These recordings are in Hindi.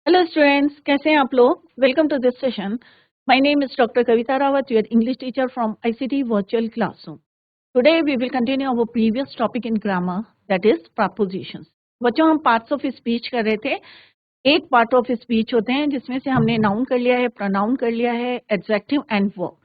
हेलो स्टूडेंट्स, कैसे हैं आप लोग। Welcome to this session. My name is doctor Kavita Rawat, your English teacher from ICT virtual classroom. Today we will continue our previous topic in grammar, that is prepositions. बच्चों, हम पार्ट्स ऑफ स्पीच कर रहे थे। एक पार्ट ऑफ स्पीच होते हैं जिसमें से हमने नाउन कर लिया है, प्रोनाउन कर लिया है, एडजेक्टिव एंड वर्ब।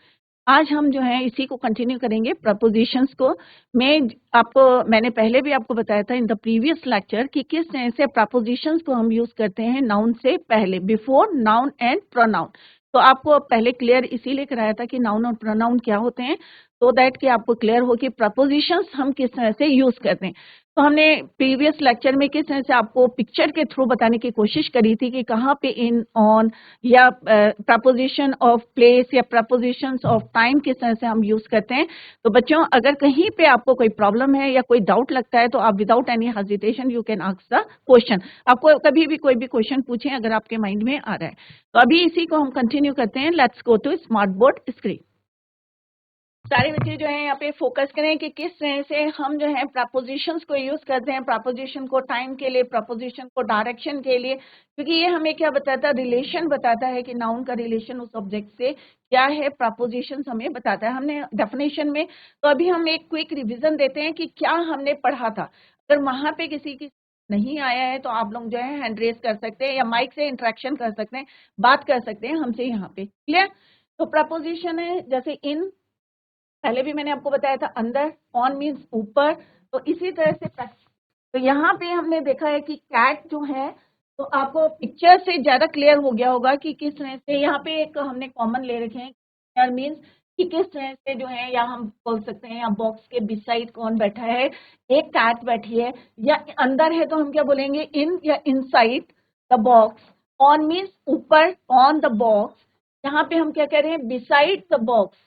आज हम जो है इसी को कंटिन्यू करेंगे, प्रपोजिशंस को। मैंने पहले भी आपको बताया था इन द प्रीवियस लेक्चर कि किस तरह से प्रपोजिशंस को हम यूज करते हैं नाउन से पहले, बिफोर नाउन एंड प्रोनाउन। तो आपको पहले क्लियर इसीलिए कराया था कि नाउन और प्रोनाउन क्या होते हैं, तो दैट कि आपको क्लियर हो कि प्रपोजिशंस हम किस तरह से यूज करते हैं। तो हमने प्रीवियस लेक्चर में किस तरह से आपको पिक्चर के थ्रू बताने की कोशिश करी थी कि कहाँ पे इन, ऑन या प्रपोजिशन ऑफ प्लेस या प्रपोजिशंस ऑफ टाइम किस तरह से हम यूज करते हैं। तो बच्चों, अगर कहीं पे आपको कोई प्रॉब्लम है या कोई डाउट लगता है तो आप without any hesitation you can ask the question. आपको कभी भी कोई भी क्वेश्चन पूछें अगर आपके माइंड में आ रहा है। तो अभी इसी को हम कंटिन्यू करते हैं। Let's go to smart board screen. सारे बच्चे जो है यहाँ पे फोकस करें कि किस तरह से हम जो है प्रपोजिशंस को यूज करते हैं, प्रपोजिशन को टाइम के लिए, प्रपोजिशन को डायरेक्शन के लिए। क्योंकि ये हमें क्या बताता है, रिलेशन बताता है कि नाउन का रिलेशन उस ऑब्जेक्ट से क्या है, प्रपोजिशंस हमें बताता है। हमने डेफिनेशन में, तो अभी हम एक क्विक रिविजन देते हैं कि क्या हमने पढ़ा था। अगर वहां पे किसी की नहीं आया है तो आप लोग जो है हैंड रेज कर सकते हैं या माइक से इंटरेक्शन कर सकते हैं, बात कर सकते हैं हमसे यहाँ पे। क्लियर। तो प्रपोजिशन है जैसे इन, पहले भी मैंने आपको बताया था अंदर, ऑन मीन्स ऊपर। तो इसी तरह से तो यहाँ पे हमने देखा है कि कैट जो है, तो आपको पिक्चर से ज्यादा क्लियर हो गया होगा कि किस तरह से यहाँ पे एक हमने कॉमन ले रखे हैं मीन्स कि किस तरह से जो है, या हम बोल सकते हैं या बॉक्स के बिसाइड कौन बैठा है, एक कैट बैठी है, या अंदर है तो हम क्या बोलेंगे, इन या inside the box. On means ऊपर, ऑन द बॉक्स। यहाँ पे हम क्या कह रहे हैं, बिसाइड द बॉक्स,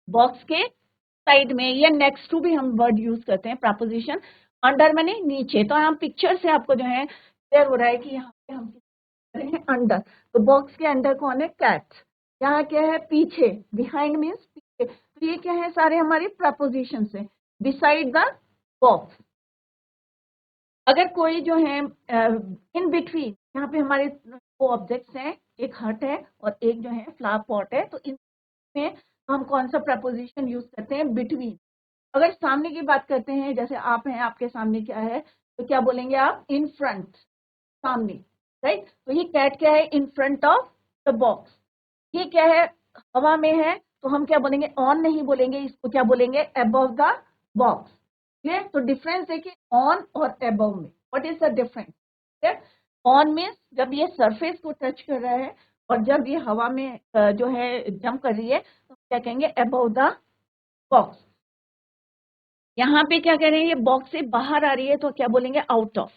बॉक्स के साइड में, या नेक्स्ट टू भी हम वर्ड यूज करते हैं प्रपोजिशन। अंडर माने नीचे। तो हम पिक्चर से आपको जो है क्लियर हो रहा है कि यहाँ पे हम कर रहे हैं अंडर। तो बॉक्स के अंदर कौन है, कैट। यहाँ क्या है, पीछे, बिहाइंड मीन्स पीछे। तो ये क्या है, सारे हमारे प्रपोजिशन है, बिसाइड द बॉक्स। अगर कोई जो है इन बिटवीन, यहाँ पे हमारे दो ऑब्जेक्ट्स हैं, एक हट है और एक जो है फ्लावर पॉट है। तो इन में हम कौन सा प्रपोजिशन यूज करते हैं, बिटवीन। अगर सामने की बात करते हैं, जैसे आप हैं, आपके सामने क्या है, तो क्या बोलेंगे आप, इन फ्रंट, सामने, राइट। तो ये कैट क्या है, in front of the box. ये क्या है, हवा में है, तो हम क्या बोलेंगे, ऑन नहीं बोलेंगे, इसको क्या बोलेंगे, अबव द बॉक्स। क्लियर। तो डिफरेंस है कि ऑन और अबव में, what is the difference. On means जब ये सरफेस को टच कर रहा है, और जब ये हवा में जो है जंप कर रही है, तो क्या कहेंगे, अबव द बॉक्स। यहाँ पे क्या कह रहे हैं, ये बॉक्स से बाहर आ रही है, तो क्या बोलेंगे, आउट ऑफ,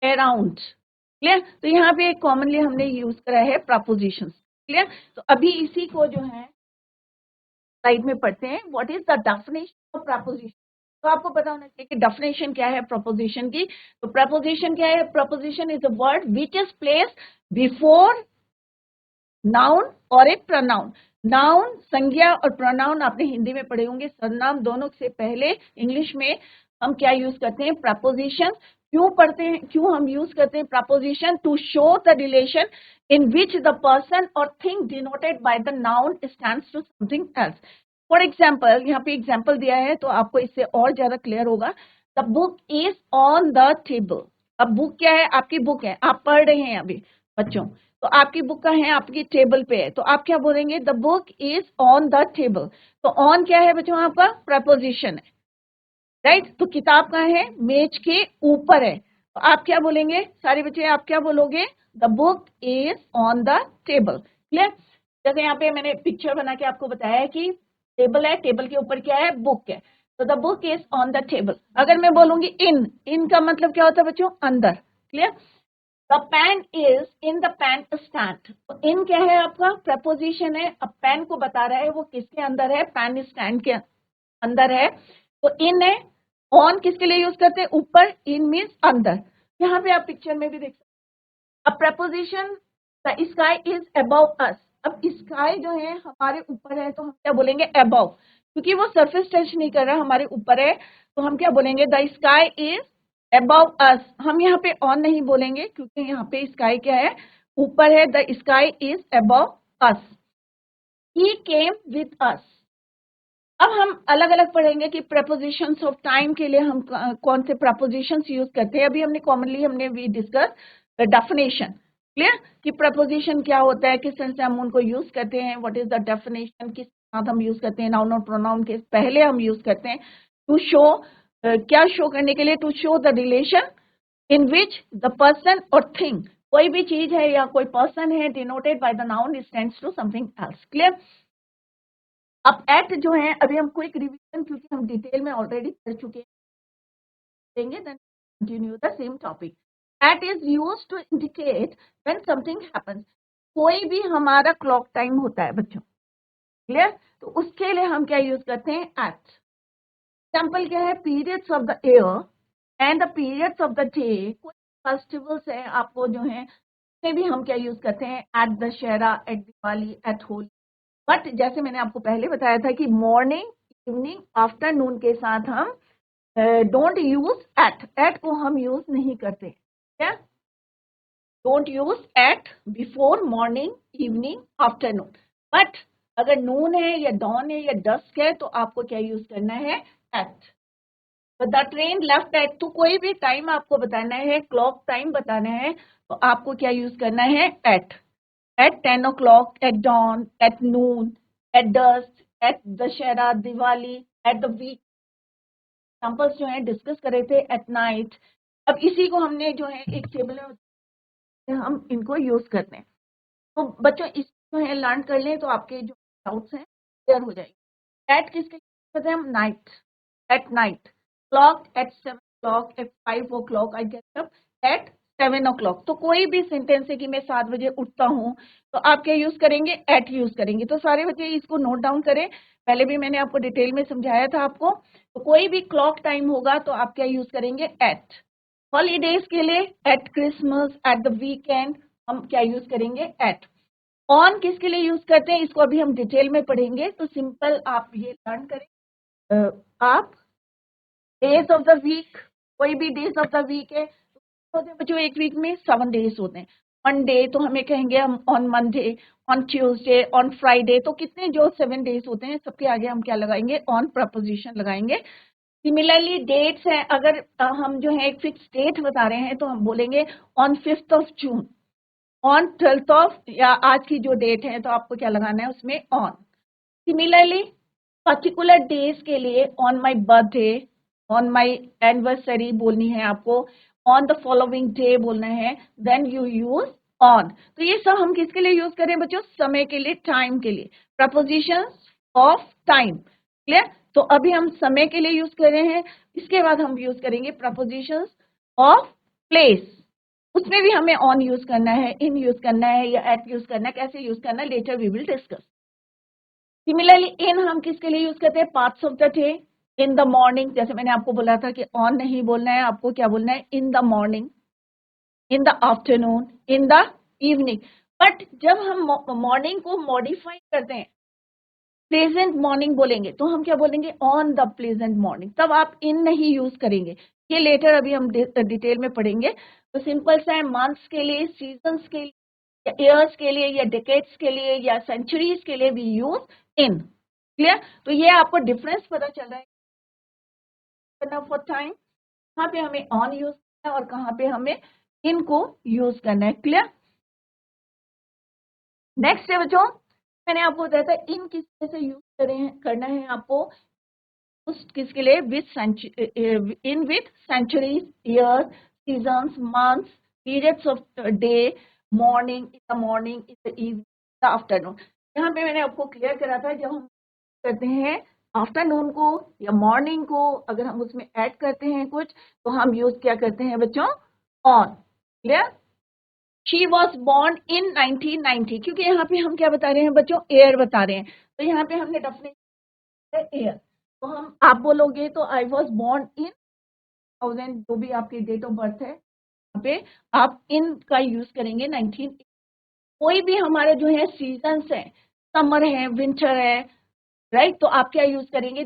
अराउंड। क्लियर। तो यहाँ पे कॉमनली हमने यूज करा है प्रपोजिशंस। क्लियर। तो अभी इसी को जो है स्लाइड में पढ़ते हैं, what is the definition of preposition. तो आपको पता होना चाहिए कि डेफिनेशन क्या है प्रपोजिशन की। तो प्रपोजिशन क्या है, preposition is a word which is placed before noun और एक प्रोनाउन। नाउन संज्ञा और प्रोनाउन आपने हिंदी में पढ़े होंगे, सर्वनाम दोनों से पहले इंग्लिश में हम क्या यूज करते हैं, प्रपोजिशन। क्यों पढ़ते हैं, क्यों हम यूज करते हैं preposition, to show the relation in which the person और thing denoted by the noun stands to something else. For example, यहाँ पे एग्जाम्पल दिया है तो आपको इससे और ज्यादा क्लियर होगा। The book is on the table. अब बुक क्या है, आपकी बुक है, आप पढ़ रहे हैं अभी बच्चों, तो आपकी बुक का है, आपकी टेबल पे है, तो आप क्या बोलेंगे, the book is on the table. तो ऑन क्या है बच्चों, आपका प्रपोजिशन है, राइट। तो किताब का है, मेज के ऊपर है, तो आप क्या बोलेंगे, सारे बच्चे आप क्या बोलोगे, the book is on the table. Clear. जैसे यहाँ पे मैंने पिक्चर बना के आपको बताया है कि टेबल है, टेबल के ऊपर क्या है, बुक है, तो the book is on the table. अगर मैं बोलूंगी इन, इन का मतलब क्या होता है बच्चों, अंदर। Clear. The pen is in the pen stand. तो इन क्या है, आपका प्रपोजिशन है। अब पेन को बता रहा है वो किसके अंदर है, पेन स्टैंड के अंदर है, तो इन है। ऑन किसके लिए यूज करते हैं, ऊपर, इन मीन्स अंदर। यहाँ पे आप पिक्चर में भी देख सकते हैं। अब preposition, the sky is above अस। अब स्काई जो है हमारे ऊपर है, तो हम क्या बोलेंगे, अबव, क्योंकि वो सरफेस टच नहीं कर रहा, हमारे ऊपर है, तो हम क्या बोलेंगे, द स्काई इज अबव अस। हम यहाँ पे ऑन नहीं बोलेंगे क्योंकि यहाँ पे स्काई क्या है, ऊपर है, the sky is above us, he came with us. अब हम अलग अलग पढ़ेंगे कि प्रपोजिशंस ऑफ टाइम के लिए हम कौन से प्रपोजिशंस यूज करते हैं। अभी हमने वी डिस्कस डेफिनेशन, क्लियर, कि प्रपोजिशन क्या होता है, किस तरह से हम उनको यूज करते हैं, व्हाट इज द डेफिनेशन, किस साथ हम यूज करते हैं, नाउन और प्रोनाउन के पहले हम यूज करते हैं टू शो, क्या शो करने के लिए, to show the relation in which the person और थिंग, कोई भी चीज है या कोई पर्सन है denoted by the noun stands to something else, clear. अब एट जो है, अभी हम क्विक रिवीजन क्योंकि हम डिटेल में ऑलरेडी कर चुके हैं, then continue the same topic. At is used to indicate when something happens, कोई भी हमारा क्लॉक टाइम होता है बच्चों, क्लियर, तो उसके लिए हम क्या यूज करते हैं, एट। एग्जाम्पल क्या है, periods of the year and the periods of the day, कोई फेस्टिवल्स है आपको जो है, उसमें भी हम क्या यूज करते हैं, at Dussehra, at Diwali, at Holi. But जैसे मैंने आपको पहले बताया था कि मॉर्निंग, इवनिंग, आफ्टरनून के साथ हम डोंट यूज एट को हम यूज नहीं करते, क्या, don't use at before morning, evening, afternoon. But अगर नून है या डॉन है या डस्क है तो आपको क्या यूज करना है, at. The train left at, तो कोई भी टाइम आपको बताना है, क्लॉक टाइम बताना है, तो आपको क्या यूज करना है, eight. At 10 o'clock, at dawn, at noon, at dusk, at Dussehra, Diwali, at the week, examples जो है डिस्कस करे थे, at night। अब इसी को हमने जो है एक टेबल में हम इनको यूज करते हैं। तो बच्चों इस जो है लर्न कर लें तो आपके जो डाउट्स हैं क्लियर हो जाएंगे। एट किसके लिए करते हैं हम, night, at night. Clock at 7 o'clock, at 5 o'clock I get up, at 7 o'clock। तो कोई भी सेंटेंस है कि मैं 7 बजे उठता हूँ तो आप क्या यूज करेंगे, एट यूज करेंगे। तो सारे बच्चे इसको नोट डाउन करें, पहले भी मैंने आपको डिटेल में समझाया था आपको। तो कोई भी क्लॉक टाइम होगा तो आप क्या यूज करेंगे, एट। हॉलीडेज के लिए eight Christmas, at the weekend, हम क्या यूज करेंगे, एट। ऑन किसके लिए यूज करते हैं, इसको अभी हम डिटेल में पढ़ेंगे। तो सिंपल आप ये लर्न करें, आप डेज ऑफ द वीक, कोई भी डेज ऑफ द वीक है, होते हैं बच्चों एक वीक में 7 डेज होते हैं। मंडे तो हमें कहेंगे हम on Monday, on Tuesday, on Friday, तो कितने जो 7 डेज होते हैं सबके आगे हम क्या लगाएंगे, ऑन प्रपोजिशन लगाएंगे। सिमिलरली डेट्स हैं, अगर हम जो है एक फिक्स डेट बता रहे हैं तो हम बोलेंगे on 5th of June, on 12th of, या आज की जो डेट है तो आपको क्या लगाना है उसमें, ऑन। सिमिलरली पर्टिकुलर डेज के लिए on my birthday, on my anniversary बोलनी है आपको, ऑन द फॉलोइंग डे बोलना है, देन यू यूज ऑन। तो ये सब हम किसके लिए यूज करें बच्चों, समय के लिए, टाइम के लिए, प्रपोजिशंस ऑफ टाइम, क्लियर। तो अभी हम समय के लिए यूज कर रहे हैं, इसके बाद हम यूज करेंगे प्रपोजिशंस ऑफ प्लेस, उसमें भी हमें ऑन यूज करना है, इन यूज करना है या एट यूज करना है, कैसे यूज करना है later we will discuss. Similarly in हम किसके लिए यूज करते हैं, parts of the day, in the morning, जैसे मैंने आपको बोला था कि ऑन नहीं बोलना है, आपको क्या बोलना है, इन the morning, in the afternoon, in the evening. But जब हम मॉर्निंग को मॉडिफाई करते हैं, प्लेजेंट मॉर्निंग बोलेंगे तो हम क्या बोलेंगे, ऑन द प्लेजेंट मॉर्निंग, तब आप इन नहीं यूज करेंगे। ये लेटर अभी हम डिटेल में पढ़ेंगे। तो सिंपल सा है, मंथ्स के लिए, सीजन्स के लिए, या ईयर्स के लिए, या डिकेड्स के लिए, या सेंचुरीज के लिए वी यूज इन, क्लियर। तो ये आपको डिफरेंस पता चल रहा है फॉर टाइम, कहाँ पे हमें ऑन यूज करना है और कहाँ पे हमें इन को यूज करना है, क्लियर। नेक्स्ट है बच्चों, मैंने आपको बताया था इन किस तरह से यूज करना है आपको, उस किसके लिए, with in with centuries, year, seasons, months, periods of day, morning, in the morning, in the evening, the afternoon. यहाँ पे मैंने आपको क्लियर करा था, जब हम करते हैं आफ्टरनून को या मॉर्निंग को, अगर हम उसमें ऐड करते हैं कुछ तो हम यूज क्या करते हैं बच्चों, on, clear. She was born in 1990, क्योंकि यहाँ पे हम क्या बता रहे हैं बच्चों, ईयर बता रहे हैं, तो यहाँ पे हमने डेफिनेशन ईयर, तो हम आप बोलोगे तो आई वॉज बॉर्न इन 1000, जो भी आपकी डेट ऑफ बर्थ है, यहाँ पे आप इन का यूज करेंगे 19। कोई भी हमारा जो है सीजन्स है, समर है, विंटर है, राइट, तो आप क्या यूज करेंगे,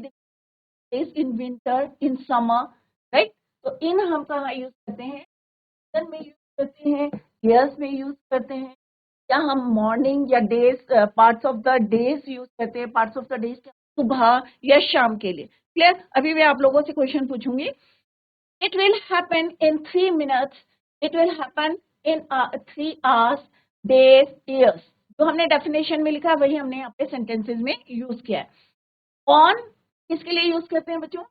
is in winter, in summer, right. तो इन हम कहाँ यूज करते हैं, सीजन में यूज करते हैं, ईयर्स में यूज करते हैं, या हम मॉर्निंग या days, parts of the days use करते हैं, पार्ट्स ऑफ द डेज सुबह या शाम के लिए। क्लियर? अभी मैं आप लोगों से क्वेश्चन पूछूंगी। It will happen in 3 minutes, it will happen in 3 hours, days, years. जो हमने डेफिनेशन में लिखा वही हमने यहाँ पे सेंटेंसेज में यूज किया है। ऑन किसके लिए यूज करते हैं बच्चों?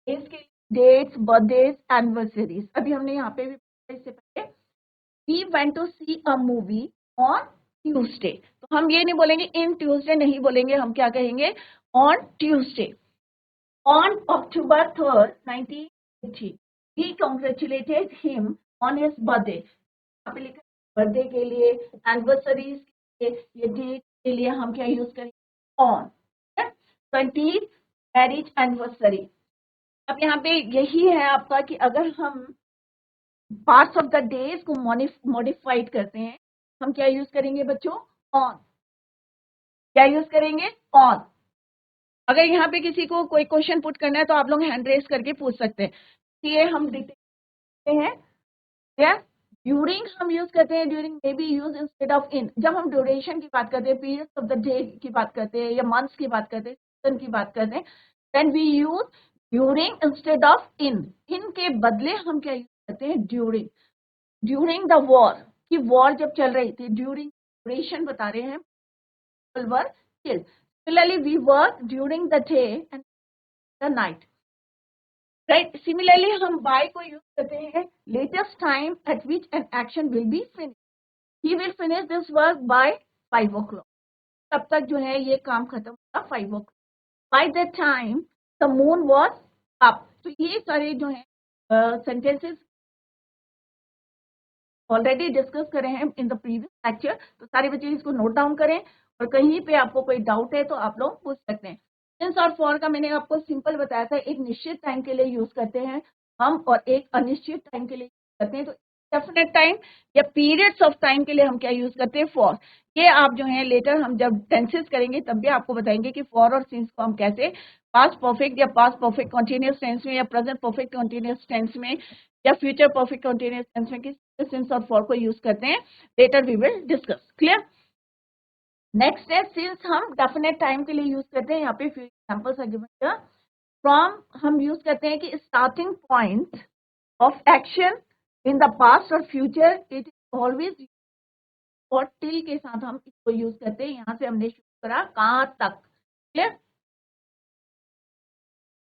डेज के, डेट्स, बर्थडेज, एनिवर्सरीज। अभी हमने यहाँ पे भी इससे पहले We went to see a movie on Tuesday। तो हम ये नहीं बोलेंगे इन ट्यूसडे, नहीं बोलेंगे, हम क्या कहेंगे? On Tuesday. On October 3rd 1980 we congratulated him on his birthday। यहाँ पे लिखा बर्थडे के लिए, एनिवर्सरीज के लिए, ये डेट के लिए हम क्या यूज करेंगे? ऑन। 20th marriage anniversary. अब यहाँ पे यही है आपका कि अगर हम पार्ट्स ऑफ द डेज को मॉडिफाइड करते हैं, हम क्या यूज करेंगे बच्चों? ऑन। क्या यूज करेंगे? ऑन। अगर यहाँ पे किसी को कोई क्वेश्चन पुट करना है तो आप लोग हैंड रेस करके पूछ सकते हैं। ये हम देखते हैं क्या ड्यूरिंग हम यूज करते हैं, during may be used instead of in. जब हम ड्यूरेशन की बात करते हैं, पीरियड्स ऑफ द डे की बात करते हैं, या मंथ्स की बात करते हैं, सीजन की बात करते हैं, then we use during instead of in. In के बदले हम क्या यूज करते हैं? ड्यूरिंग। ड्यूरिंग द वॉर, कि वॉर जब चल रही थी, ड्यूरिंग ड्यूरेशन बता रहे हैं, people were killed। Similarly, we work during the day and the night, right? Similarly, हम by को यूज करते हैं latest time at which an action will be finished। He will finish this work by 5 o'clock। तब तक जो है ये काम खत्म होगा 5 o'clock। By that time the moon was up। तो ये सारे जो है सेंटेंसेस ऑलरेडी डिस्कस करें हैं इन द प्रीवियस लेक्चर। तो सारे बच्चे इसको नोट डाउन करें, और कहीं पे आपको कोई डाउट है तो आप लोग पूछ सकते हैं। सिंस और फॉर का मैंने आपको सिंपल बताया था, एक निश्चित टाइम के लिए यूज करते हैं हम, और एक अनिश्चित टाइम के लिए करते हैं। तो डेफिनेट टाइम या पीरियड्स ऑफ टाइम के लिए हम क्या यूज करते हैं? फॉर। ये आप जो है लेटर हम जब टेंसेस करेंगे तब भी आपको बताएंगे कि फॉर और सिंस को हम कैसे पास्ट परफेक्ट या पास्ट परफेक्ट कंटीन्यूअस टेंस में, या प्रेजेंट परफेक्ट कंटीन्यूअस टेंस में, या फ्यूचर परफेक्ट कंटीन्यूअस टेंस में किस सिंस और फॉर को यूज करते हैं, later we will discuss. Clear? Next है सिंस हम डेफिनेट टाइम के लिए यूज करते हैं। यहाँ पे few examples are given. From हम यूज करते हैं कि starting point of action in the past और फ्यूचर, इट इज ऑलवेज, और टिल के साथ हम इसको यूज करते हैं। यहाँ से हमने शुरू करा कहाँ तक। क्लियर?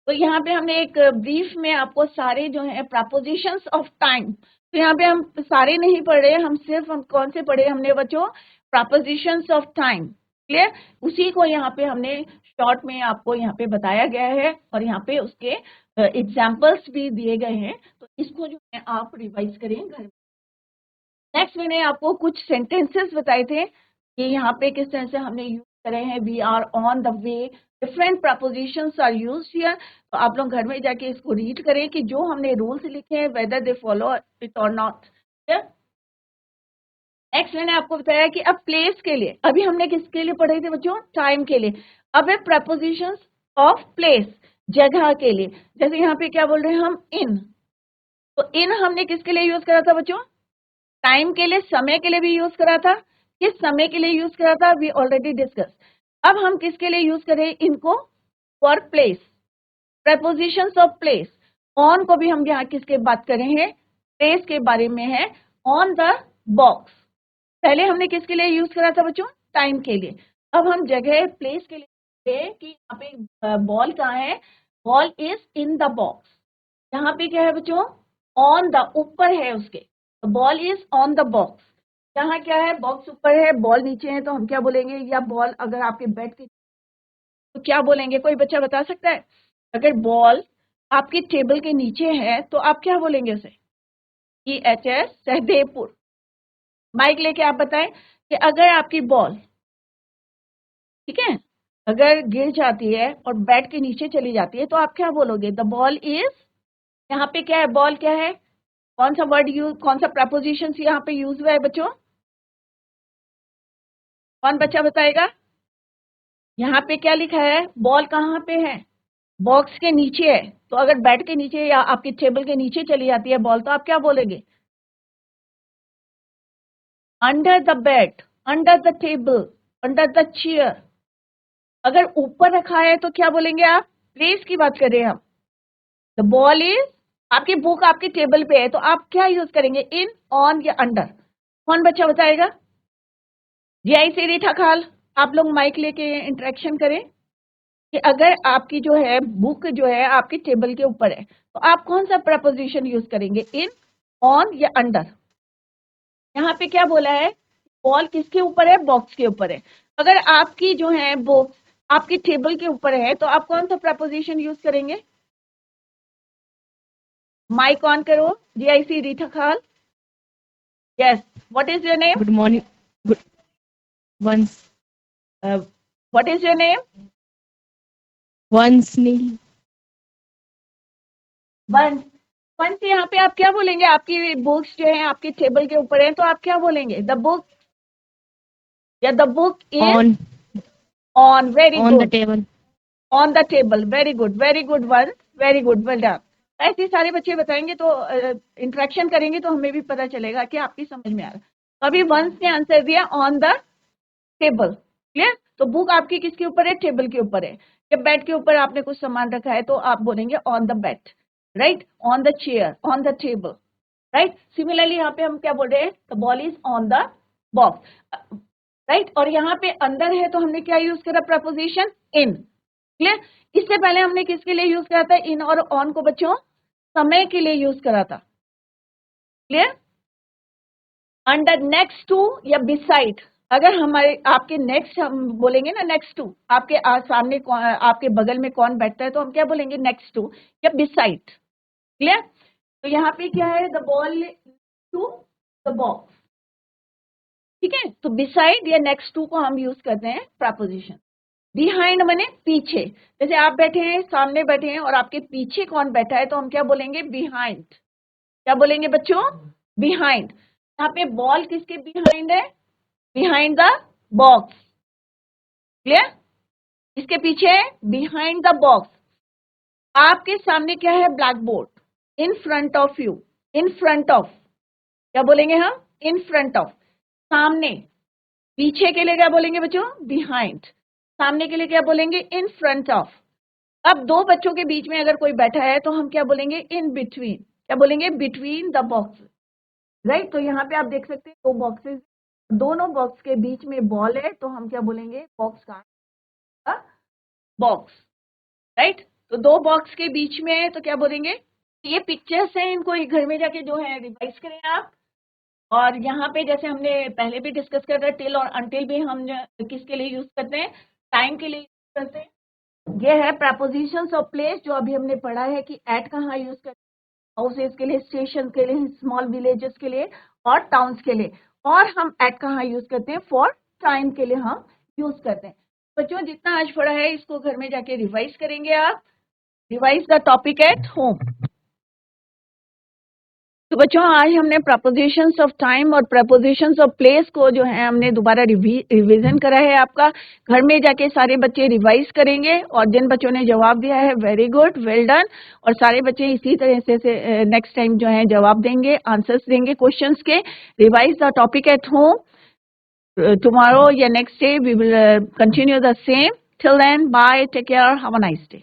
तो यहाँ पे हमने एक ब्रीफ में आपको सारे जो है प्रपोजिशंस ऑफ टाइम, तो यहाँ पे हम सारे नहीं पढ़ रहे, हम सिर्फ हम कौन से पढ़े हमने बच्चों? Propositions of time. क्लियर? उसी को यहाँ पे हमने शॉर्ट में आपको यहाँ पे बताया गया है, और यहाँ पे उसके एग्जाम्पल्स भी दिए गए हैं। तो इसको जो है आप रिवाइज करें घर में। नेक्स्ट मैंने आपको कुछ सेंटेंसेस बताए थे कि यहाँ पे किस तरह से हमने यूज करे हैं। We are on the way, different prepositions are used here. तो आप लोग घर में जाके इसको रीड करें कि जो हमने रूल्स लिखे हैं वेदर दे फॉलो इट और नॉट। नेक्स्ट मैंने आपको बताया कि अब प्लेस के लिए, अभी हमने किसके लिए पढ़े थे बच्चों? टाइम के लिए। अब है प्रपोजिशंस ऑफ प्लेस, जगह के लिए। जैसे यहाँ पे क्या बोल रहे हैं हम? इन। तो इन हमने किसके लिए यूज करा था बच्चों? टाइम के लिए, समय के लिए भी यूज करा था। किस समय के लिए यूज करा था? We already discuss. अब हम किसके लिए यूज करें इनको? For place, prepositions of place. On को भी हम यहाँ किसके बात करें हैं? प्लेस के बारे में है। ऑन द बॉक्स पहले हमने किसके लिए यूज करा था बच्चों? टाइम के लिए। अब हम जगह प्लेस के लिए कि यहाँ पे बॉल कहाँ है? Ball is in the box. यहाँ पे क्या है बच्चों? ऑन द, ऊपर है उसके, ball is on the box. यहाँ क्या है? बॉक्स ऊपर है, बॉल नीचे है, तो हम क्या बोलेंगे? या बॉल अगर आपके बेड के, तो क्या बोलेंगे? कोई बच्चा बता सकता है? अगर बॉल आपकी टेबल के नीचे है तो आप क्या बोलेंगे उसे? EHS सहदेवपुर। माइक लेके आप बताएं कि अगर आपकी बॉल, ठीक है, अगर गिर जाती है और बेड के नीचे चली जाती है तो आप क्या बोलोगे? द बॉल इज, यहाँ पे क्या है? बॉल क्या है? कौन सा वर्ड यूज, कौन सा प्रपोजिशन यहाँ पे यूज हुआ है बच्चों? कौन बच्चा बताएगा? यहाँ पे क्या लिखा है? बॉल कहाँ पे है? बॉक्स के नीचे है। तो अगर बेड के नीचे या आपकी टेबल के नीचे चली जाती है बॉल तो आप क्या बोलेंगे? Under the bed. Under the table, under the chair. अगर ऊपर रखा है तो क्या बोलेंगे आप? प्लेस की बात कर रहे हैं हम। द बॉल इज, आपकी बुक आपके टेबल पे है तो आप क्या यूज करेंगे? इन, ऑन या अंडर? कौन बच्चा बताएगा? जीआई से रीठा खाल, आप लोग माइक लेके इंटरेक्शन करें कि अगर आपकी जो है बुक जो है आपके टेबल के ऊपर है तो आप कौन सा प्रपोजिशन यूज करेंगे? इन, ऑन या अंडर? यहाँ पे क्या बोला है? बॉल किसके ऊपर है? बॉक्स के ऊपर है। अगर आपकी जो है बुक आपकी टेबल के ऊपर है तो आप कौन सा प्रपोजिशन यूज करेंगे? माइक ऑन करो, GIC Ritha Khal. Yes, what is your name? Good morning. Good once. What is your name? Once Neil. Vansh. Vansh यहाँ पे आप क्या बोलेंगे? आपकी बुक्स जो है आपके टेबल के ऊपर है तो आप क्या बोलेंगे? द बुक या the book is On on. Very on the good, table. On the table. Very good Vansh, very good, well done. ऐसे सारे बच्चे बताएंगे तो इंटरेक्शन करेंगे तो हमें भी पता चलेगा कि आपकी समझ में आ रहा है। तो अभी वंस ने आंसर दिया ऑन द टेबल। क्लियर? तो बुक आपकी किसके ऊपर है? टेबल के ऊपर है। जब बेड के ऊपर आपने कुछ सामान रखा है तो आप बोलेंगे on the bed, right? On the chair, on the table, right? Similarly यहाँ पे हम क्या बोल रहे हैं? The ball is on the box, right? और यहाँ पे अंदर है तो हमने क्या यूज करा? प्रपोजिशन इन। क्लियर? इससे पहले हमने किसके लिए यूज करा था इन और ऑन को बच्चों? समय के लिए यूज करा था। क्लियर? अंडर, नेक्स्ट टू या बिसाइड। अगर हमारे आपके नेक्स्ट हम बोलेंगे ना नेक्स्ट टू, आपके सामने आपके बगल में कौन बैठता है तो हम क्या बोलेंगे? नेक्स्ट टू या बिसाइड। क्लियर? तो यहाँ पे क्या है? The ball to the box. ठीक है, तो बिसाइड या नेक्स्ट टू को हम यूज करते हैं प्रपोजिशन। बिहाइंड माने पीछे। जैसे आप बैठे हैं, सामने बैठे हैं और आपके पीछे कौन बैठा है तो हम क्या बोलेंगे? बिहाइंड। क्या बोलेंगे बच्चों? बिहाइंड। यहाँ पे बॉल किसके बिहाइंड है? Behind the box. क्लियर? इसके पीछे है बिहाइंड द बॉक्स। आपके सामने क्या है? Black board. In front of you, in front of, क्या बोलेंगे हम? In front of. सामने, पीछे के लिए क्या बोलेंगे बच्चों? बिहाइंड। सामने के लिए क्या बोलेंगे? In front of. अब दो बच्चों के बीच में अगर कोई बैठा है तो हम क्या बोलेंगे? In between. क्या बोलेंगे? Between the box, right? तो यहाँ पे आप देख सकते हैं दो बॉक्सेस, दोनों बॉक्स के बीच में बॉल है तो हम क्या बोलेंगे? बॉक्स का बॉक्स, राइट? तो दो बॉक्स के बीच में है तो क्या बोलेंगे? ये पिक्चर्स हैं, इनको घर में जाके जो है रिवाइज करें आप। और यहाँ पे जैसे हमने पहले भी डिस्कस कर रहे टिल और अनटिल भी हम किसके लिए यूज करते हैं? टाइम के लिए यूज करते हैं। ये है प्रपोजिशंस ऑफ प्लेस जो अभी हमने पढ़ा है कि एट कहाँ यूज करते हैं? हाउसेस के लिए, स्टेशन के लिए, स्मॉल विलेजेस के लिए और टाउन्स के लिए। और हम एट कहाँ यूज करते हैं? फॉर टाइम के लिए हम यूज करते हैं। बच्चों जितना आज पढ़ा है इसको घर में जाके रिवाइज करेंगे आप। Revise the topic at home. तो बच्चों आज हमने प्रपोजिशंस ऑफ टाइम और प्रपोजिशंस ऑफ प्लेस को जो है हमने दोबारा रिवीजन करा है। आपका घर में जाके सारे बच्चे रिवाइज करेंगे और जिन बच्चों ने जवाब दिया है वेरी गुड, वेल डन। और सारे बच्चे इसी तरह से नेक्स्ट टाइम जो है जवाब देंगे, आंसर्स देंगे क्वेश्चंस के। Revise the topic at home. Tomorrow या next day we will continue the same. Till then bye, take care, have a nice day.